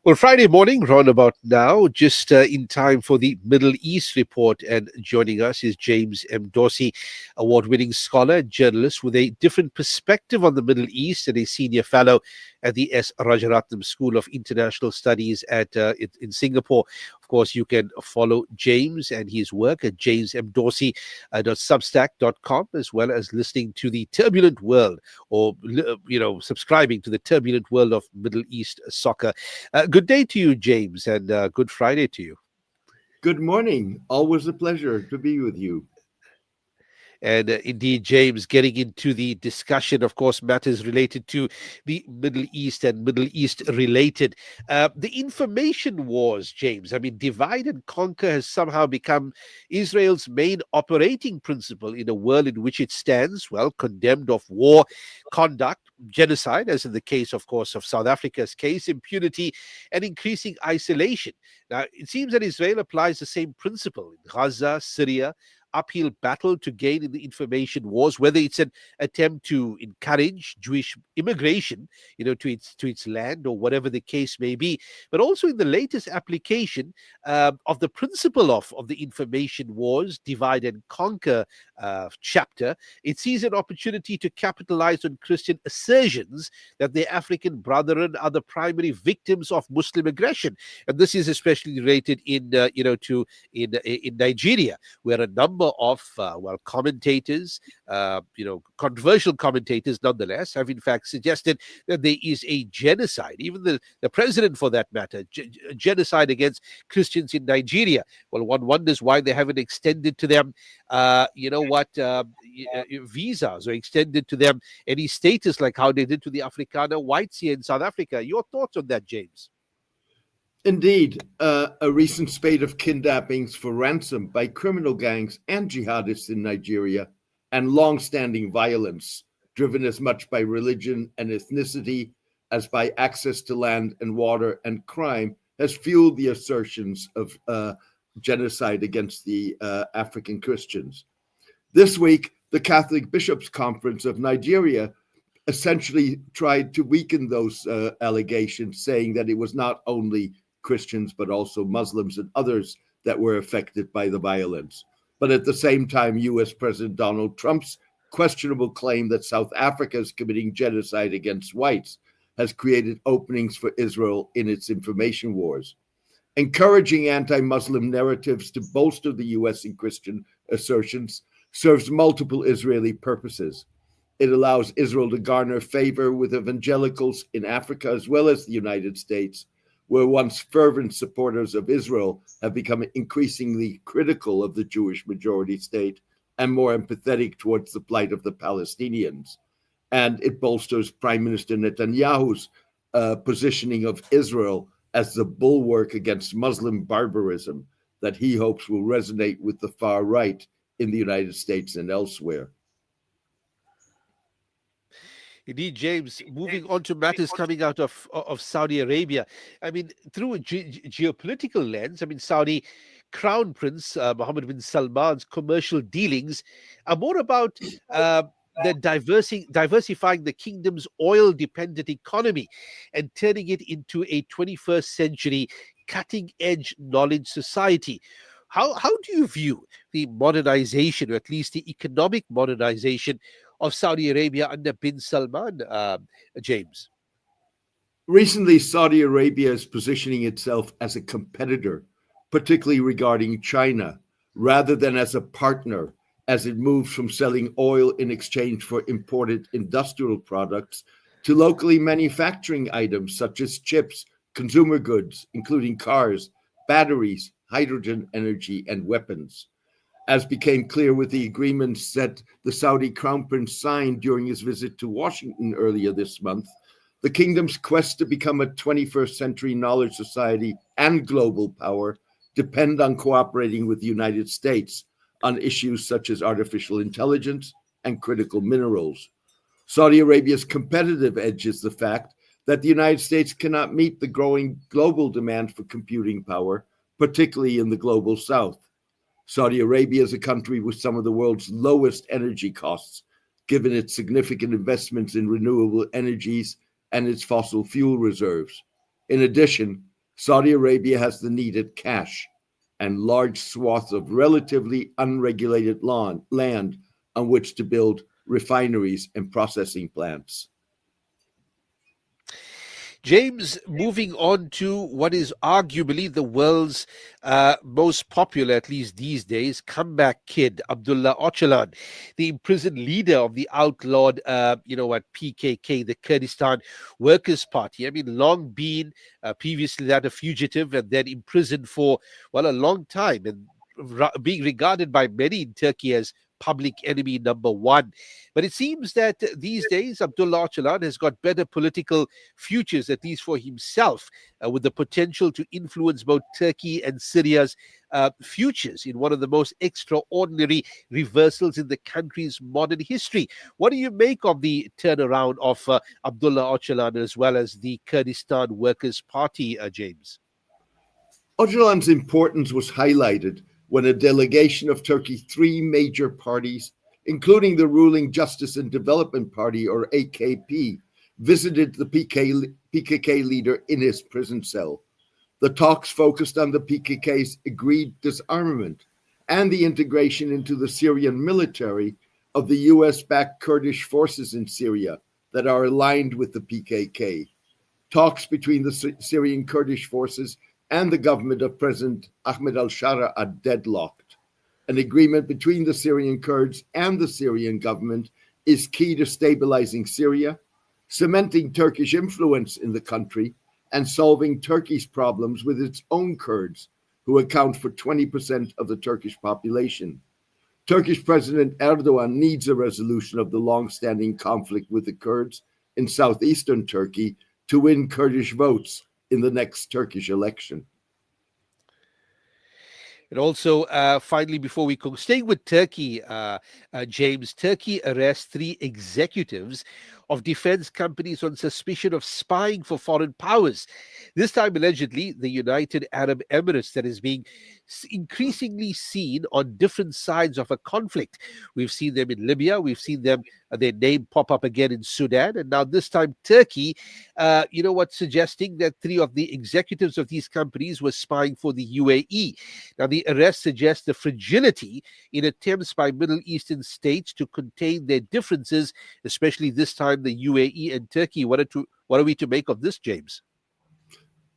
Well, Friday morning, round about now, just in time for the Middle East report. And joining us is James M. Dorsey, award winning scholar and journalist with a different perspective on the Middle East and a senior fellow at the S. Rajaratnam School of International Studies in Singapore. Of course, you can follow James and his work at jamesmdorsey.substack.com, as well as listening to the Turbulent World or, subscribing to the Turbulent World of Middle East Soccer. Good day to you, James, and good Friday to you. Good morning. Always a pleasure to be with you. And indeed, James, getting into the discussion, of course, matters related to the Middle East and Middle East related. The information wars, James, divide and conquer has somehow become Israel's main operating principle in a world in which it stands, well, condemned of war, conduct, genocide, as in the case, of course, of South Africa's case, impunity, and increasing isolation. Now, it seems that Israel applies the same principle in Gaza, Syria, uphill battle to gain in the information wars, whether it's an attempt to encourage Jewish immigration, to its land or whatever the case may be, but also in the latest application of the principle of the information wars, divide and conquer chapter. It sees an opportunity to capitalize on Christian assertions that their African brethren are the primary victims of Muslim aggression, and this is especially related in Nigeria, where a number of commentators, controversial commentators nonetheless, have in fact suggested that there is a genocide, even the president for that matter, genocide against Christians in Nigeria. Well, one wonders why they haven't extended to them visas, or extended to them any status like how they did to the Afrikaner whites here in South Africa. Your thoughts on that, James? Indeed, a recent spate of kidnappings for ransom by criminal gangs and jihadists in Nigeria, and long-standing violence driven as much by religion and ethnicity as by access to land and water and crime, has fueled the assertions of genocide against the African Christians. This week, the Catholic Bishops' Conference of Nigeria essentially tried to weaken those allegations, saying that it was not only Christians, but also Muslims and others that were affected by the violence. But at the same time, US President Donald Trump's questionable claim that South Africa is committing genocide against whites has created openings for Israel in its information wars. Encouraging anti-Muslim narratives to bolster the US and Christian assertions serves multiple Israeli purposes. It allows Israel to garner favor with evangelicals in Africa as well as the United States, where once fervent supporters of Israel have become increasingly critical of the Jewish majority state and more empathetic towards the plight of the Palestinians. And it bolsters Prime Minister Netanyahu's positioning of Israel as the bulwark against Muslim barbarism that he hopes will resonate with the far right in the United States and elsewhere. Indeed, James, moving on to matters coming out of Saudi Arabia. Through a geopolitical lens, Saudi Crown Prince Mohammed bin Salman's commercial dealings are more about diversifying the kingdom's oil-dependent economy and turning it into a 21st century cutting-edge knowledge society. How do you view the modernization, or at least the economic modernization, of Saudi Arabia under bin Salman, James? Recently, Saudi Arabia is positioning itself as a competitor, particularly regarding China, rather than as a partner, as it moves from selling oil in exchange for imported industrial products to locally manufacturing items such as chips, consumer goods, including cars, batteries, hydrogen energy, and weapons. As became clear with the agreements that the Saudi Crown Prince signed during his visit to Washington earlier this month, the kingdom's quest to become a 21st century knowledge society and global power depend on cooperating with the United States on issues such as artificial intelligence and critical minerals. Saudi Arabia's competitive edge is the fact that the United States cannot meet the growing global demand for computing power, particularly in the global south. Saudi Arabia is a country with some of the world's lowest energy costs, given its significant investments in renewable energies and its fossil fuel reserves. In addition, Saudi Arabia has the needed cash and large swaths of relatively unregulated land on which to build refineries and processing plants. James, moving on to what is arguably the world's most popular, at least these days, comeback kid, Abdullah Öcalan, the imprisoned leader of the outlawed, PKK, the Kurdistan Workers' Party. I mean, long been previously that a fugitive and then imprisoned for, well, a long time and being regarded by many in Turkey as public enemy number one. But it seems that these days Abdullah Öcalan has got better political futures, at least for himself, with the potential to influence both Turkey and Syria's futures in one of the most extraordinary reversals in the country's modern history. What do you make of the turnaround of Abdullah Öcalan as well as the Kurdistan Workers' Party, James? Öcalan's importance was highlighted when a delegation of Turkey's three major parties, including the ruling Justice and Development Party, or AKP, visited the PKK leader in his prison cell. The talks focused on the PKK's agreed disarmament and the integration into the Syrian military of the US-backed Kurdish forces in Syria that are aligned with the PKK. Talks between the Syrian Kurdish forces and the government of President Ahmed al-Shara are deadlocked. An agreement between the Syrian Kurds and the Syrian government is key to stabilizing Syria, cementing Turkish influence in the country, and solving Turkey's problems with its own Kurds, who account for 20% of the Turkish population. Turkish President Erdogan needs a resolution of the long-standing conflict with the Kurds in southeastern Turkey to win Kurdish votes in the next Turkish election. And also, finally, before we go, staying with Turkey, James, Turkey arrests three executives of defense companies on suspicion of spying for foreign powers. This time, allegedly, the United Arab Emirates, that is being increasingly seen on different sides of a conflict. We've seen them in Libya, we've seen them, their name pop up again in Sudan, and now this time Turkey, suggesting that three of the executives of these companies were spying for the UAE. Now, the arrest suggests the fragility in attempts by Middle Eastern states to contain their differences, especially this time the UAE and Turkey. What are we to make of this, James?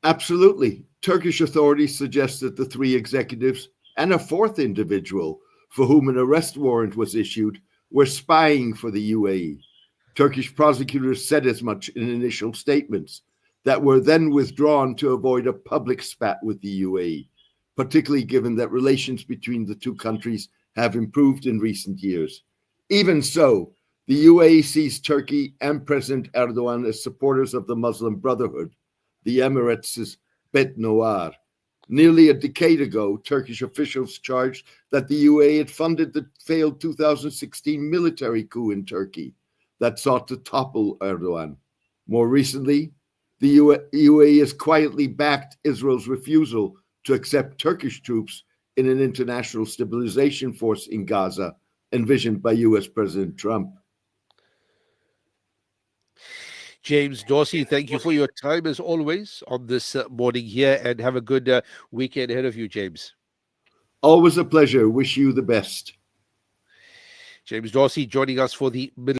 Absolutely. Turkish authorities suggest that the three executives and a fourth individual for whom an arrest warrant was issued were spying for the UAE. Turkish prosecutors said as much in initial statements that were then withdrawn to avoid a public spat with the UAE, particularly given that relations between the two countries have improved in recent years. Even so, the UAE sees Turkey and President Erdogan as supporters of the Muslim Brotherhood, the Emirates' Bet Noir. Nearly a decade ago, Turkish officials charged that the UAE had funded the failed 2016 military coup in Turkey that sought to topple Erdogan. More recently, the UAE has quietly backed Israel's refusal to accept Turkish troops in an international stabilization force in Gaza, envisioned by US President Trump. James Dorsey, thank you for your time as always on this morning here, and have a good weekend ahead of you, James. Always a pleasure. Wish you the best. James Dorsey joining us for the Middle